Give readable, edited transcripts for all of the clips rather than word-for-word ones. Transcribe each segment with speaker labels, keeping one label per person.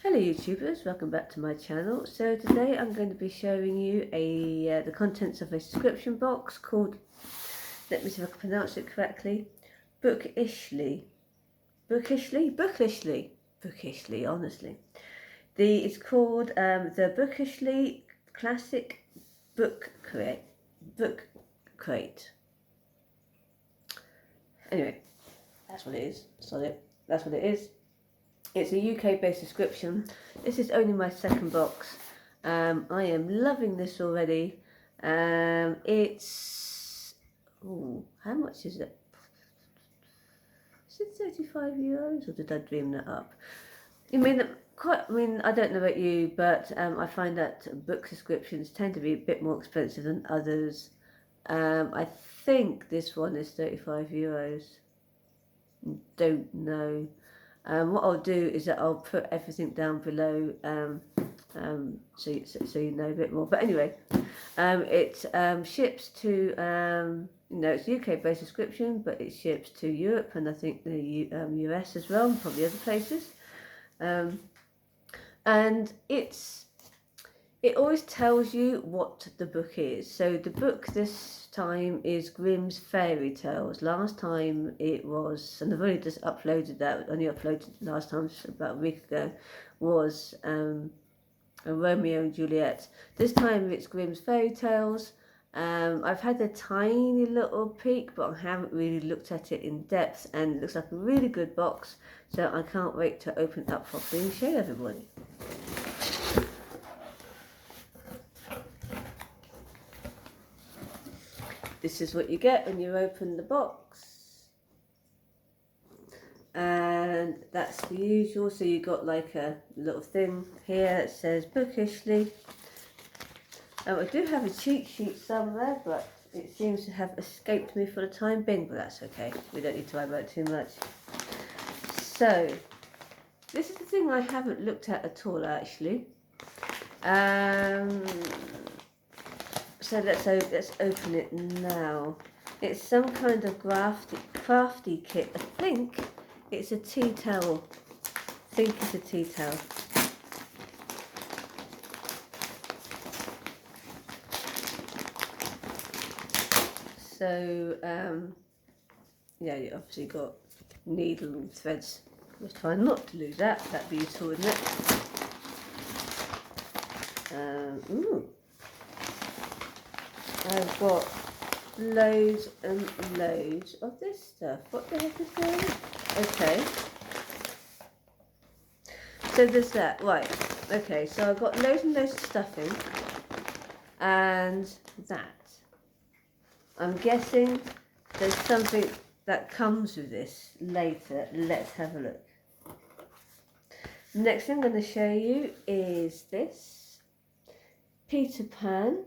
Speaker 1: Hello YouTubers, welcome back to my channel. So today I'm going to be showing you the contents of a subscription box called, let me see if I can pronounce it correctly, Bookishly. Bookishly, honestly. It's called the Bookishly Classic Book Crate. Anyway, that's what it is. That's what it is. It's a UK-based subscription. This is only my second box. I am loving this already. It's how much is it? Is it €35 or did I dream that up? I mean, I don't know about you, but I find that book subscriptions tend to be a bit more expensive than others. I think this one is €35. Don't know. What I'll do is that I'll put everything down below so you know a bit more. But anyway, it ships to, it's a UK-based subscription, but it ships to Europe and I think the US as well, and probably other places. And it always tells you what the book is. So the book this time is Grimm's Fairy Tales. Last time it was, and I've only just uploaded that, only uploaded last time about a week ago, was a Romeo and Juliet. This time it's Grimm's Fairy Tales. I've had a tiny little peek, but I haven't really looked at it in depth, and it looks like a really good box, so I can't wait to open it up properly and show everybody. This is what you get when you open the box, and that's the usual. So you got like a little thing here that says Bookishly. I do have a cheat sheet somewhere, but it seems to have escaped me for the time being, but that's okay. We don't need to worry about it too much. So this is the thing I haven't looked at all actually. So let's open it now. It's some kind of crafty kit. I think it's a tea towel. So yeah, you obviously got needle and threads. Let's try not to lose that. That'd be useful, wouldn't it? Ooh. I've got loads and loads of this stuff. What the heck is going on? Okay. So there's that. Right. Okay, so I've got loads and loads of stuffing. And that. I'm guessing there's something that comes with this later. Let's have a look. Next thing I'm going to show you is this Peter Pan.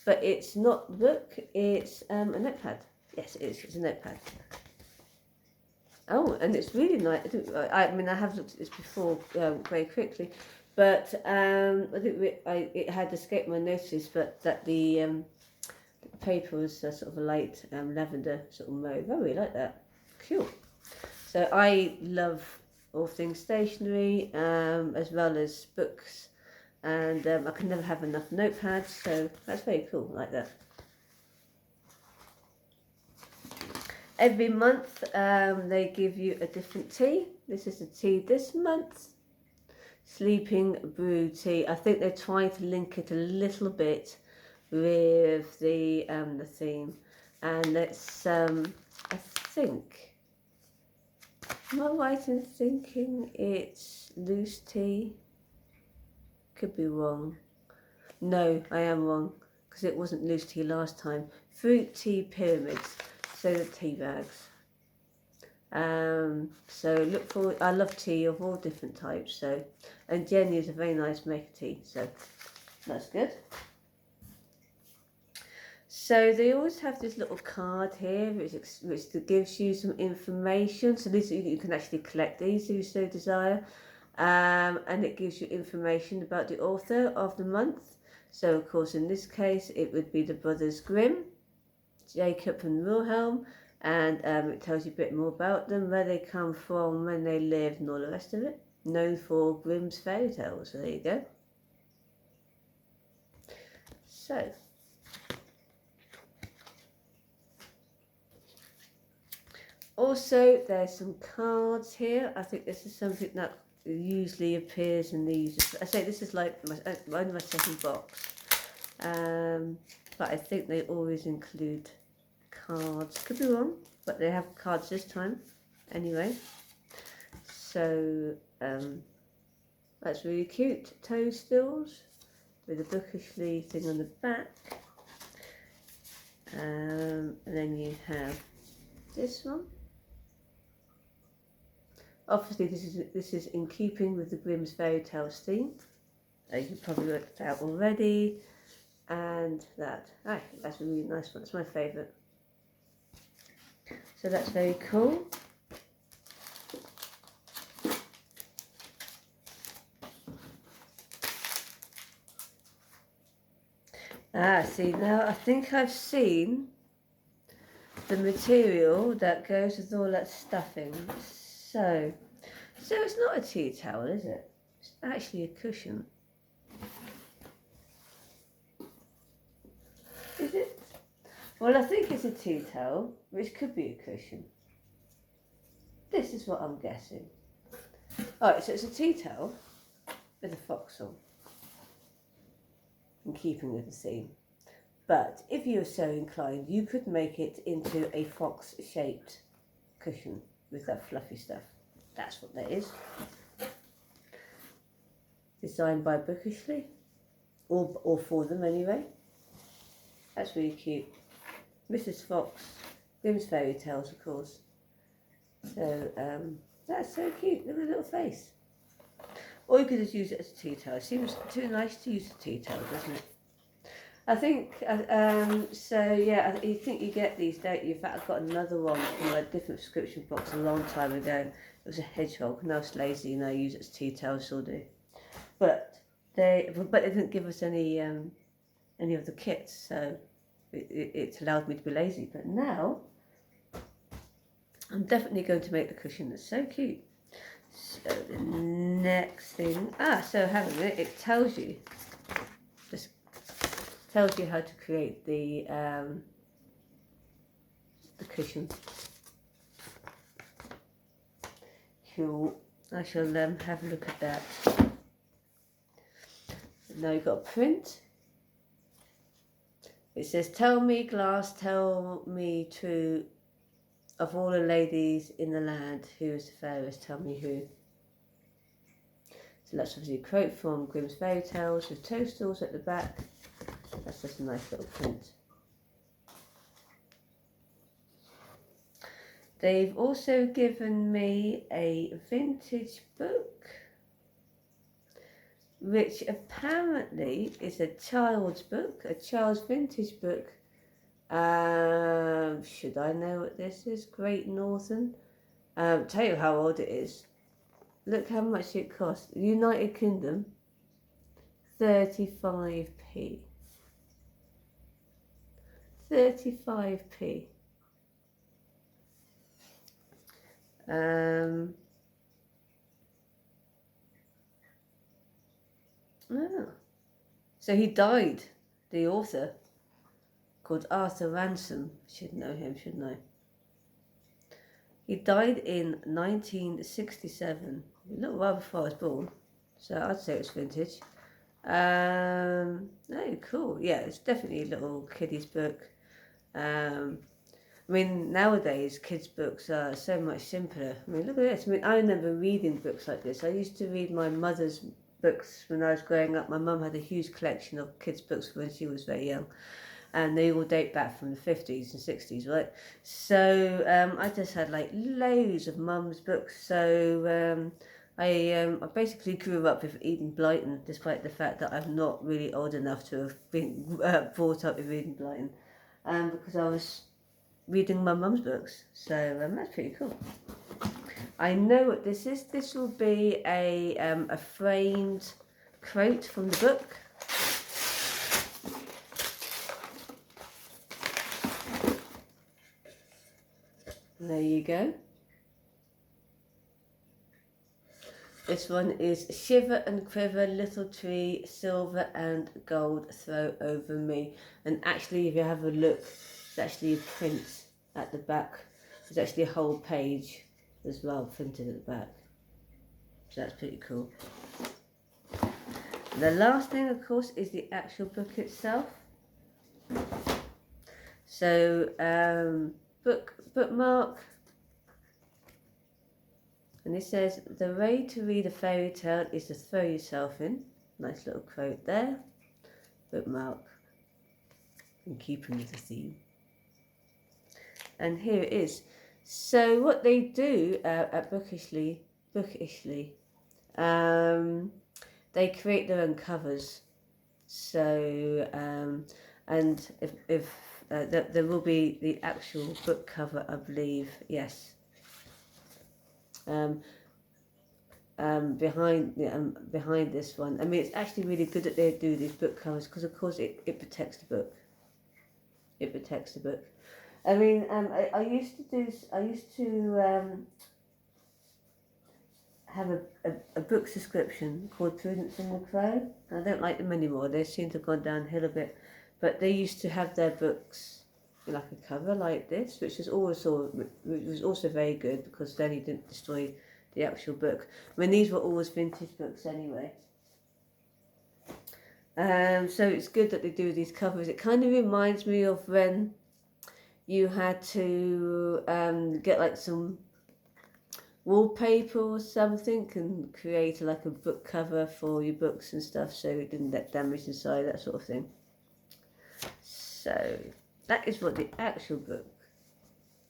Speaker 1: But it's not a book, it's a notepad. Yes, it is, it's a notepad. Oh, and it's really nice. I have looked at this before very quickly, but it had escaped my notice, but that the paper was sort of a light lavender sort of mauve. I really like that. Cool. So I love all things stationery, as well as books. And I can never have enough notepads, so that's very cool, like that. Every month they give you a different tea. This is the tea this month, Sleeping Brew Tea. I think they're trying to link it a little bit with the theme, and it's I think, am I right in thinking it's loose tea? Could be wrong. No, I am wrong, because it wasn't loose tea last time. Fruit tea pyramids, so the tea bags. So look forward. I love tea of all different types. So, and Jenny is a very nice maker tea, so that's good. So they always have this little card here, which gives you some information. So these you can actually collect these if you so desire. And it gives you information about the author of the month. So of course in this case it would be the brothers Grimm, Jacob and Wilhelm, and it tells you a bit more about them, where they come from, when they lived, and all the rest of it. known for Grimm's fairy tales. So there you go. So, also there's some cards here. I think this is something that usually appears in these. I say this is like only my second box, but I think they always include cards. Could be wrong, but they have cards this time anyway. So that's really cute. Toadstools with a Bookishly thing on the back, and then you have this one. Obviously this is in keeping with the Grimm's fairy tales theme. You probably worked it out already. And that's a really nice one. It's my favourite. So that's very cool. See, now I think I've seen the material that goes with all that stuffing. So it's not a tea towel, is it? It's actually a cushion. Is it? Well, I think it's a tea towel, which could be a cushion. This is what I'm guessing. Alright, so it's a tea towel with a fox on, in keeping with the theme. But if you were so inclined, you could make it into a fox-shaped cushion with that fluffy stuff. That's what that is. Designed by Bookishly, or for them anyway. That's really cute. Mrs. Fox, Grimm's fairy tales, of course. So that's so cute. Look at the little face. Or you could just use it as a tea towel. It seems too nice to use a tea towel, doesn't it? I think, so yeah, I think you get these, don't you? In fact, I've got another one from a different subscription box a long time ago. It was a hedgehog. Now it's lazy and I use it as tea towels, still do. But they didn't give us any of the kits, so it allowed me to be lazy. But now, I'm definitely going to make the cushion. That's so cute. So the next thing, so hang on a minute, it tells you how to create the cushion. Cool. I shall have a look at that. Now you've got a print. It says, "Tell me, glass, tell me true. Of all the ladies in the land, who is the fairest? Tell me who." So that's obviously a quote from Grimm's fairy tales with toadstools at the back. That's just a nice little print. They've also given me a vintage book, which apparently is a child's book, a child's vintage book. Should I know what this is? Great Northern. Tell you how old it is. Look how much it costs. United Kingdom, 35p. 35p. So he died, the author, called Arthur Ransom. Should know him, shouldn't I? He died in 1967, a little while before I was born, so I'd say it's vintage. Oh, cool. Yeah, it's definitely a little kiddies book. I mean, nowadays kids' books are so much simpler. I mean, look at this. I mean, I remember reading books like this. I used to read my mother's books when I was growing up. My mum had a huge collection of kids' books when she was very young. And they all date back from the 50s and 60s, right? So I just had like loads of mum's books. So I basically grew up with Eden Blyton, despite the fact that I'm not really old enough to have been brought up with Eden Blyton, because I was reading my mum's books. So that's pretty cool. I know what this is. This will be a framed quote from the book. There you go. This one is Shiver and Quiver, Little Tree, Silver and Gold Throw Over Me. And actually, if you have a look, it's actually a print at the back. There's actually a whole page as well printed at the back. So that's pretty cool. The last thing, of course, is the actual book itself. So, bookmark. And it says, the way to read a fairy tale is to throw yourself in. Nice little quote there. Bookmark. And keeping with the theme. And here it is. So what they do at Bookishly, they create their own covers. So, and if there will be the actual book cover, I believe, yes. Behind this one. I mean, it's actually really good that they do these book covers because, of course, it protects the book. It protects the book. I mean, I used to have a book subscription called Prudence and the Crow. I don't like them anymore. They seem to have gone downhill a bit. But they used to have their books like a cover like this, which was also very good because then you didn't destroy the actual book. I mean, these were always vintage books anyway. So it's good that they do these covers. It kind of reminds me of when you had to get like some wallpaper or something and create like a book cover for your books and stuff so it didn't get damaged inside, that sort of thing. So that is what the actual book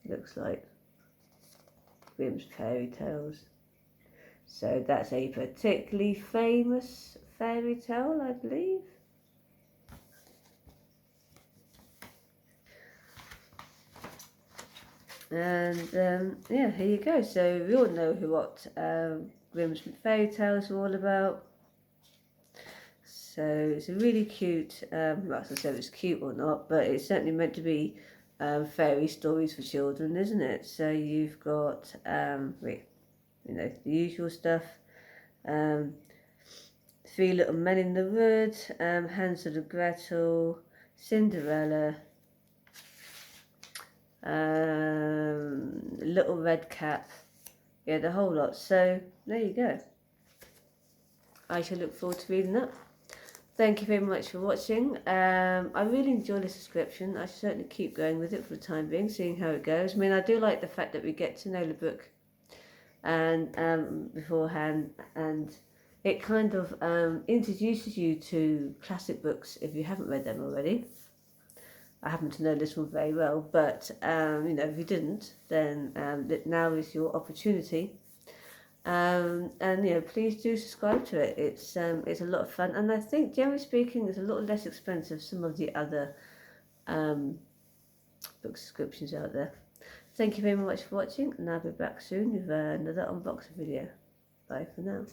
Speaker 1: looks like. Grimm's Fairy Tales. So that's a particularly famous fairy tale, I believe. And yeah, here you go. So we all know what Grimm's Fairy Tales are all about. So it's a really cute, well, I said it's cute or not, but it's certainly meant to be fairy stories for children, isn't it? So you've got, you know, the usual stuff. Three Little Men in the Wood, Hansel and Gretel, Cinderella, Little Red Cap, yeah, the whole lot. So there you go. I shall look forward to reading that. Thank you very much for watching. I really enjoy the subscription. I should certainly keep going with it for the time being, seeing how it goes. I mean, I do like the fact that we get to know the book and beforehand, and it kind of introduces you to classic books if you haven't read them already. I happen to know this one very well, but you know, if you didn't, then now is your opportunity. And you know, please do subscribe to it. It's a lot of fun, and I think generally speaking, it's a lot less expensive than some of the other book subscriptions out there. Thank you very much for watching, and I'll be back soon with another unboxing video. Bye for now.